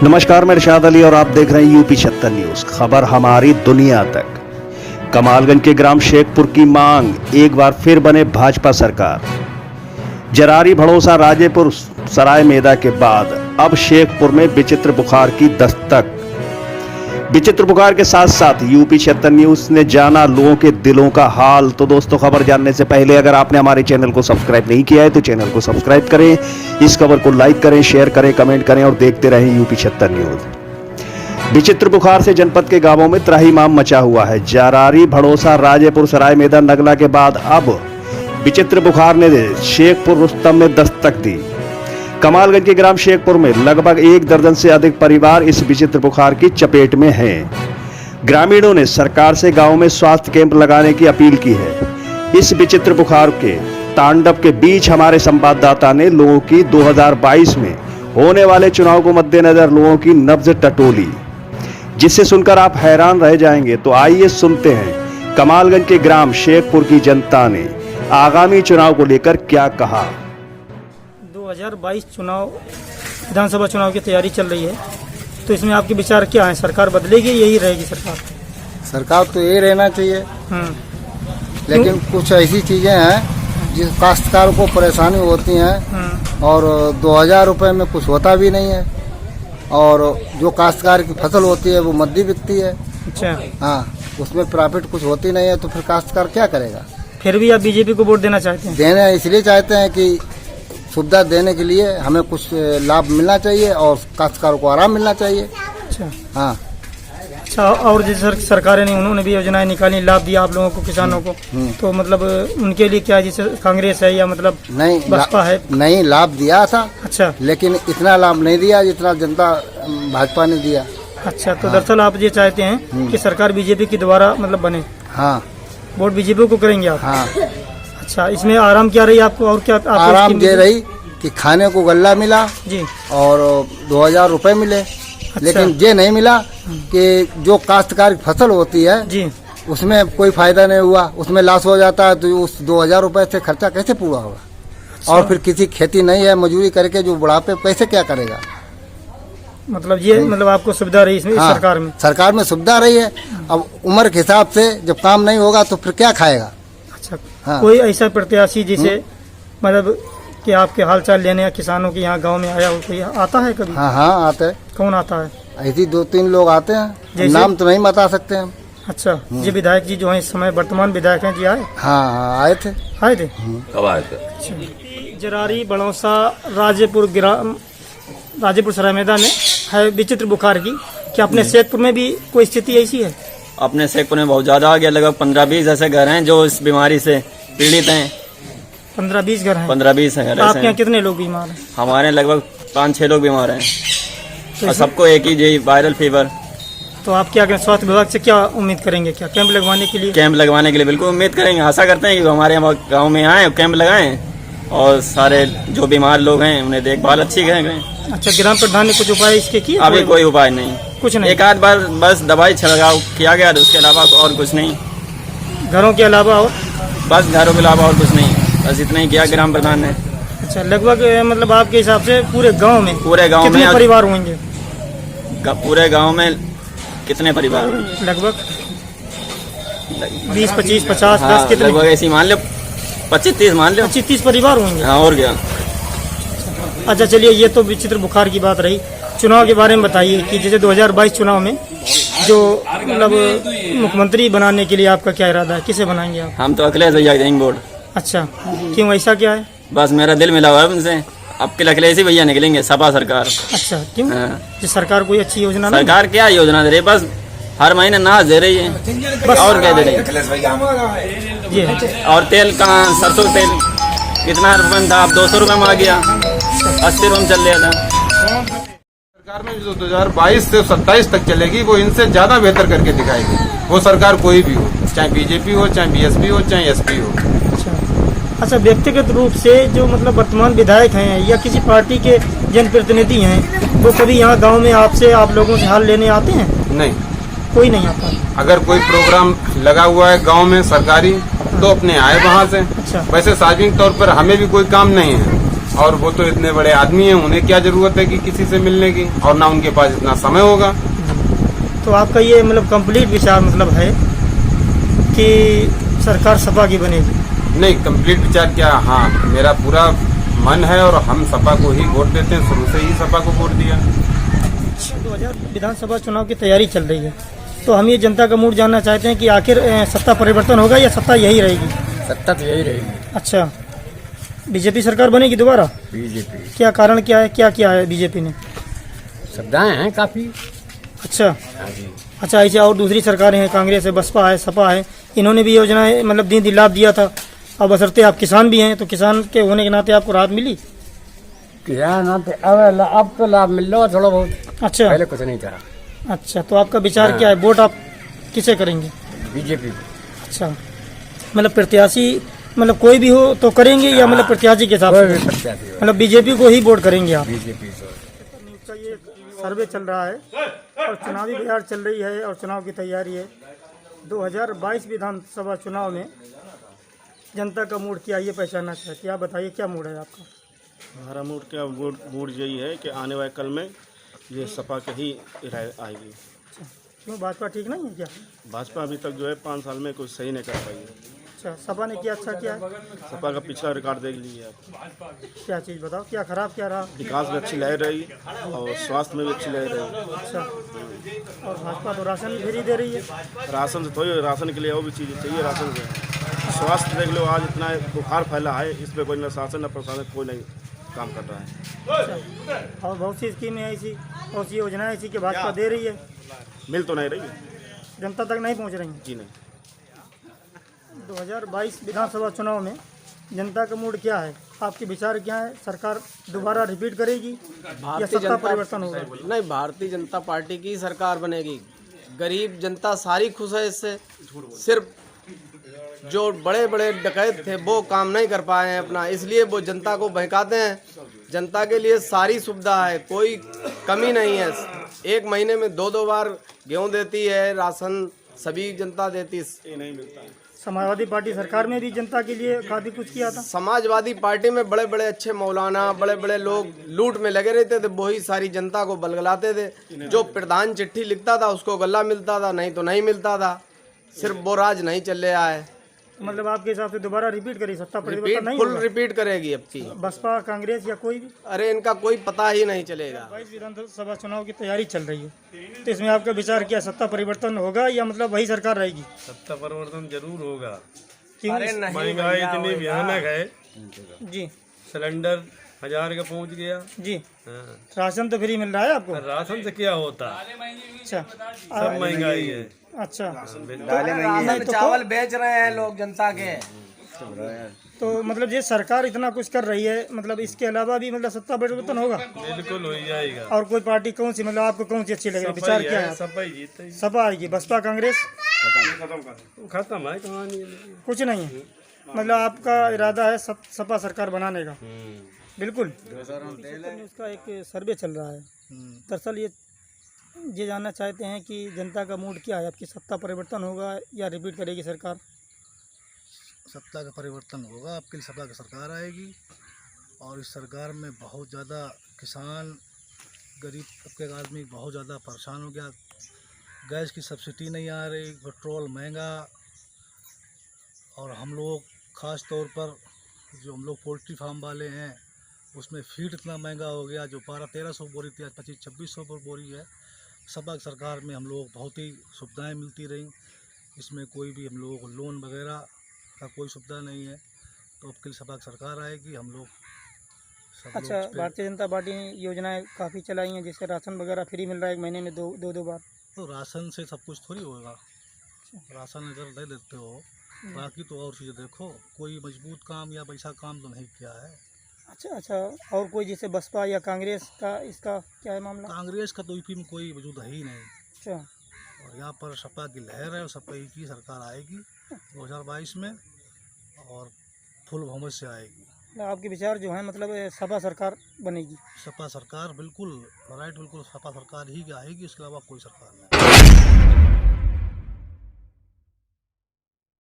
नमस्कार, मैं इरशाद अली और आप देख रहे हैं यूपी 76 न्यूज। खबर हमारी दुनिया तक। कमालगंज के ग्राम शेखपुर की मांग, एक बार फिर बने भाजपा सरकार। जरारी भड़ोसा राजेपुर सराय मेदा के बाद अब शेखपुर में विचित्र बुखार की दस्तक। विचित्र बुखार के साथ साथ यूपी 76 न्यूज ने जाना लोगों के दिलों का हाल। तो दोस्तों, खबर जानने से पहले अगर आपने हमारे चैनल को सब्सक्राइब नहीं किया है तो चैनल को सब्सक्राइब करें, इस खबर को लाइक करें, शेयर करें, कमेंट करें और देखते रहें यूपी 76 न्यूज। विचित्र बुखार से जनपद के गांवों में त्राहिमाम मचा हुआ है। जरारी भड़ोसा राजेपुर सराय मेदा नगला के बाद अब विचित्र बुखार ने शेखपुर रुस्तम में दस्तक दी। कमालगंज के ग्राम शेखपुर में लगभग 1 दर्जन से अधिक परिवार इस विचित्र बुखार की चपेट में हैं। ग्रामीणों ने सरकार से गांव में स्वास्थ्य कैंप लगाने की अपील की है। इस विचित्र बुखार के तांडव के बीच हमारे संवाददाता ने लोगों की 2022 में होने वाले चुनाव को मद्देनजर लोगों की नब्ज टटोली, जिसे सुनकर आप हैरान रह जाएंगे। तो आइए सुनते हैं कमालगंज के ग्राम शेखपुर की जनता ने आगामी चुनाव को लेकर क्या कहा। 2022 चुनाव, विधानसभा चुनाव की तैयारी चल रही है, तो इसमें आपके विचार क्या है? सरकार बदलेगी, यही रहेगी सरकार? सरकार तो यही रहना चाहिए, लेकिन कुछ ऐसी चीजें हैं जिस काश्तकार को परेशानी होती हैं और 2000 रुपए में कुछ होता भी नहीं है, और जो काश्तकार की फसल होती है वो मद्दी बिकती है। अच्छा, हाँ, उसमें प्रॉफिट कुछ होती नहीं है, तो फिर काश्तकार क्या करेगा? फिर भी आप बीजेपी को वोट देना चाहते हैं? देने इसलिए चाहते हैं कि सुविधा देने के लिए हमें कुछ लाभ मिलना चाहिए और काश्तकारों को आराम मिलना चाहिए। अच्छा, हाँ। अच्छा, और जैसे सरकारें ने उन्होंने भी योजनाएं निकाली, लाभ दिया आप लोगों को, किसानों को, तो मतलब उनके लिए क्या, जैसे कांग्रेस है या मतलब नहीं बसपा है? नहीं, लाभ दिया था। अच्छा, लेकिन इतना लाभ नहीं दिया जितना जनता भाजपा ने दिया। अच्छा, तो दरअसल आप ये चाहते हैं कि सरकार बीजेपी की दोबारा मतलब बने? हाँ, वोट बीजेपी को करेंगे आप? हाँ। अच्छा, इसमें आराम क्या रही आपको और क्या आराम ये रही कि खाने को गल्ला मिला जी और 2000 रुपए मिले। अच्छा। लेकिन ये नहीं मिला कि जो काश्तकार की फसल होती है जी, उसमें कोई फायदा नहीं हुआ, उसमें लॉस हो जाता है, तो उस 2000 रुपए से खर्चा कैसे पूरा होगा? अच्छा। और फिर किसी खेती नहीं है, मजदूरी करके जो बुढ़ापे कैसे क्या करेगा? मतलब ये मतलब आपको सुविधा रही इसमें? हाँ, सरकार में सुविधा रही है। अब उम्र के हिसाब से जब काम नहीं होगा तो फिर क्या खाएगा? अच्छा, हाँ। कोई ऐसा प्रत्याशी जिसे मतलब कि आपके हालचाल लेने या किसानों के यहाँ गांव में आया हो, कोई आता है कभी? हाँ हाँ, आते हैं। कौन आता है? ऐसी 2-3 लोग आते हैं, नाम तो नहीं बता सकते हम। अच्छा, ये विधायक जी जो है इस समय वर्तमान विधायक हैं जी, आए? हाँ, आए थे। आए थे? कब आए थे? अच्छा, जरारी भड़ोसा राजेपुर ग्राम राजेपुर सराय मैदान में है विचित्र बुखार की। क्या अपने शेखपुर में भी कोई स्थिति ऐसी है? अपने शेखपुर में बहुत ज्यादा आ गया। लगभग 15-20 ऐसे घर हैं जो इस बीमारी से पीड़ित हैं। 15-20 घर हैं? 15-20 घर आपके यहाँ कितने लोग बीमार हैं? हमारे लगभग 5-6 लोग बीमार हैं, और सबको एक ही यही वायरल फीवर। तो आप क्या करें, स्वास्थ्य विभाग से क्या उम्मीद करेंगे? क्या कैंप लगवाने के लिए? कैंप लगवाने के लिए बिल्कुल उम्मीद करेंगे, आशा करते हैं कि हमारे गाँव में आए, कैंप लगाएं और सारे जो बीमार लोग हैं उन्हें देखभाल अच्छी करें। अच्छा, ग्राम प्रधान ने कुछ उपाय इसके किए? अभी कोई उपाय नहीं, कुछ नहीं? एक आध बार बस दवाई छिड़काव किया गया, उसके अलावा और कुछ नहीं। घरों के अलावा? और बस घरों के अलावा और कुछ नहीं, बस इतना ही किया ग्राम प्रधान ने। अच्छा, लगभग मतलब आपके हिसाब से पूरे गांव में कितने परिवार होंगे? पूरे गांव में कितने परिवार? लगभग 20, 25, 50, 10 कितने? लगभग ऐसी मान लो 25-30 मान लो। 25-30 परिवार होंगे? हाँ, और क्या। अच्छा, चलिए, ये तो विचित्र बुखार की बात रही। चुनाव के बारे में बताइए कि जैसे 2022 चुनाव में जो मतलब मुख्यमंत्री बनाने के लिए आपका क्या इरादा है? किसे बनाएंगे आप? हम तो अखिलेश भैया देंगे वोट। अच्छा, क्यों, ऐसा क्या है? बस मेरा दिल मिला हुआ है उनसे, अब के अखिलेश ही भैया निकलेंगे, सपा सरकार। अच्छा, क्यों? हाँ। जो सरकार कोई अच्छी योजना नहीं? सरकार क्या योजना दे रही है? बस हर महीने नाश दे रही है, बस और क्या दे रही है? ये और तेल कहाँ, सरसों तेल कितना रुपये में था, अब 200 रुपये में आ गया, 80 रुपये में चल रहा था। सरकार में जो 2022 से 27 तक चलेगी वो इनसे ज्यादा बेहतर करके दिखाएगी, वो सरकार कोई भी हो, चाहे बीजेपी हो, चाहे बीएसपी हो, चाहे एसपी हो। अच्छा, व्यक्तिगत रूप से जो मतलब वर्तमान विधायक हैं या किसी पार्टी के जनप्रतिनिधि हैं, वो कभी यहाँ गांव में आपसे, आप लोगों से हाल लेने आते हैं? नहीं, कोई नहीं आता। अगर कोई प्रोग्राम लगा हुआ है गांव में सरकारी, तो अपने आए वहाँ से। अच्छा। वैसे सार्वजनिक तौर पर हमें भी कोई काम नहीं है, और वो तो इतने बड़े आदमी हैं, उन्हें क्या जरूरत है कि किसी से मिलने की, और ना उनके पास इतना समय होगा। तो आपका ये मतलब कंप्लीट विचार मतलब है कि सरकार सपा की बनेगी? नहीं, कंप्लीट विचार क्या, हाँ मेरा पूरा मन है और हम सपा को ही वोट देते हैं, शुरू से ही सपा को वोट दिया। 2000 विधानसभा चुनाव की तैयारी चल रही है, तो हम ये जनता का मूड जानना चाहते हैं कि आखिर सत्ता परिवर्तन होगा या सत्ता यही रहेगी? सत्ता तो यही रहेगी। अच्छा, बीजेपी सरकार बनेगी दोबारा? बीजेपी। क्या कारण क्या है, क्या किया है बीजेपी ने? सुविधाएं हैं काफी। अच्छा हाँ जी। अच्छा, ऐसे और दूसरी सरकारें हैं, कांग्रेस है, बसपा है, सपा है, इन्होंने भी योजनाएं मतलब दी लाभ दिया था। अब बशर्ते आप किसान भी हैं, तो किसान के होने के नाते आपको राहत मिली? अब तो लाभ मिल रहा है थोड़ा बहुत। अच्छा, पहले कुछ नहीं था। अच्छा, तो आपका विचार क्या है, वोट आप किसे करेंगे? बीजेपी। अच्छा, मतलब प्रत्याशी मतलब कोई भी हो तो करेंगे या मतलब प्रत्याशी के हिसाब से? मतलब बीजेपी को ही वोट करेंगे आप? बीजेपी। का ये सर्वे चल रहा है और चुनावी बिहार चल रही है और चुनाव की तैयारी है। 2022 विधानसभा चुनाव में जनता का मूड क्या, ये पहचानना चाहती है। आप बताइए क्या मूड है आपका? हमारा मूड क्या, मूड यही है कि आने वाले कल में ये सपा के ही राय आएगी। क्यों, भाजपा ठीक नहीं है क्या? भाजपा अभी तक जो है 5 साल में कुछ सही नहीं कर पाई है। अच्छा, सपा ने क्या अच्छा किया है? सपा का पिछला रिकॉर्ड देख लीजिए आप। क्या चीज़ बताओ, क्या खराब क्या रहा? विकास में अच्छी लहर रही और स्वास्थ्य में भी अच्छी लहर रही। अच्छा, और भाजपा तो राशन भी फ्री दे रही है। राशन से थोड़ी, राशन के लिए और भी चीज़ें चाहिए राशन से। स्वास्थ्य देख लो, आज इतना बुखार फैला है, इस पर कोई न शासन न प्रशासन कोई नहीं काम कर रहा है। अच्छा, और बहुत सी स्कीमें ऐसी, बहुत सी योजनाएं ऐसी कि भाजपा दे रही है, मिल तो नहीं रही है। जनता तक नहीं पहुंच रही है। जी नहीं। 2022 विधानसभा चुनाव में जनता का मूड क्या है, आपके विचार क्या है? सरकार दोबारा रिपीट करेगी या सत्ता परिवर्तन होगा? नहीं, भारतीय जनता पार्टी की सरकार बनेगी। गरीब जनता सारी खुश है इससे। सिर्फ जो बड़े बड़े डकैत थे वो काम नहीं कर पाए हैं अपना, इसलिए वो जनता को बहकाते हैं। जनता के लिए सारी सुविधा है, कोई कमी नहीं है। 1 महीने में 2 बार गेहूं देती है, राशन सभी जनता देती है। नहीं मिलता है। समाजवादी पार्टी सरकार में भी जनता के लिए काफी कुछ किया था। समाजवादी पार्टी में बड़े बड़े अच्छे मौलाना, बड़े बड़े लोग लूट में लगे रहते थे, वही सारी जनता को बलगलाते थे। जो प्रधान चिट्ठी लिखता था उसको गल्ला मिलता था, नहीं तो नहीं मिलता था। सिर्फ वो राज नहीं चल रहा है। मतलब आपके हिसाब से दोबारा रिपीट करेगी, सत्ता परिवर्तन रिपीट, नहीं फुल होगा? रिपीट करेगी अब की। बसपा, कांग्रेस या कोई भी? अरे इनका कोई पता ही नहीं चलेगा। 22 विधानसभा चुनाव की तैयारी चल रही है, तो इसमें आपका विचार क्या, सत्ता परिवर्तन होगा या मतलब वही सरकार रहेगी? सत्ता परिवर्तन जरूर होगा। क्यों? महंगाई इतनी भयानक है, जी, सिलेंडर 1000 का पहुंच गया। जी, हाँ। राशन तो फ्री मिल रहा है आपको? राशन से क्या होता, अच्छा, सब महंगाई है। अच्छा, राशन चावल बेच रहे हैं लोग जनता के। तो मतलब ये सरकार इतना कुछ कर रही है, मतलब इसके अलावा भी मतलब सत्ता परिवर्तन होगा? बिल्कुल हो जाएगा। और कोई पार्टी कौन सी, मतलब आपको कौन सी अच्छी लग रही है, विचार क्या है? सपा ही जीते। सपा आएगी, बसपा, कांग्रेस खत्म है कहानी। कुछ नहीं है, मतलब आपका इरादा है सपा सरकार बनाने का? बिल्कुल। उसका एक सर्वे चल रहा है, दरअसल ये जानना चाहते हैं कि जनता का मूड क्या है, आपकी सत्ता परिवर्तन होगा या रिपीट करेगी सरकार? सत्ता का परिवर्तन होगा, आपके लिए सपा की सरकार आएगी। और इस सरकार में बहुत ज़्यादा किसान, गरीब तबके का आदमी बहुत ज़्यादा परेशान हो गया। गैस की सब्सिडी नहीं आ रही, पेट्रोल महंगा, और हम लोग ख़ास तौर पर जो हम लोग पोल्ट्री फार्म वाले हैं उसमें फीड इतना महंगा हो गया, जो 1200-1300 बोरी थी आज 2500-2600 पर बोरी है। सपा की सरकार में हम लोग बहुत ही सुविधाएं मिलती रहीं, इसमें कोई भी हम लोगों को लोन वगैरह का कोई सुविधा नहीं है। तो अब के लिए सपा की सरकार आएगी, हम लोग सब अच्छा, लोग भारतीय जनता पार्टी ने योजनाएं काफ़ी चलाई हैं, जैसे राशन वगैरह फ्री मिल रहा है 1 महीने में दो बार। तो राशन से सब कुछ थोड़ी होगा। राशन अगर दे देते हो, बाकी तो और चीज़ें देखो, कोई मजबूत काम या वैसा काम तो नहीं किया है। अच्छा, और कोई जैसे बसपा या कांग्रेस का, इसका क्या है मामला? कांग्रेस का तो यूपी में कोई वजूद है ही नहीं। अच्छा, और यहाँ पर सपा की लहर है और सपा ही की सरकार आएगी 2022 में, और फुल बहुमत से आएगी। आपके विचार जो है मतलब सपा सरकार बनेगी? सपा सरकार बिल्कुल राइट, बिल्कुल सपा सरकार ही आएगी, इसके अलावा कोई सरकार नहीं।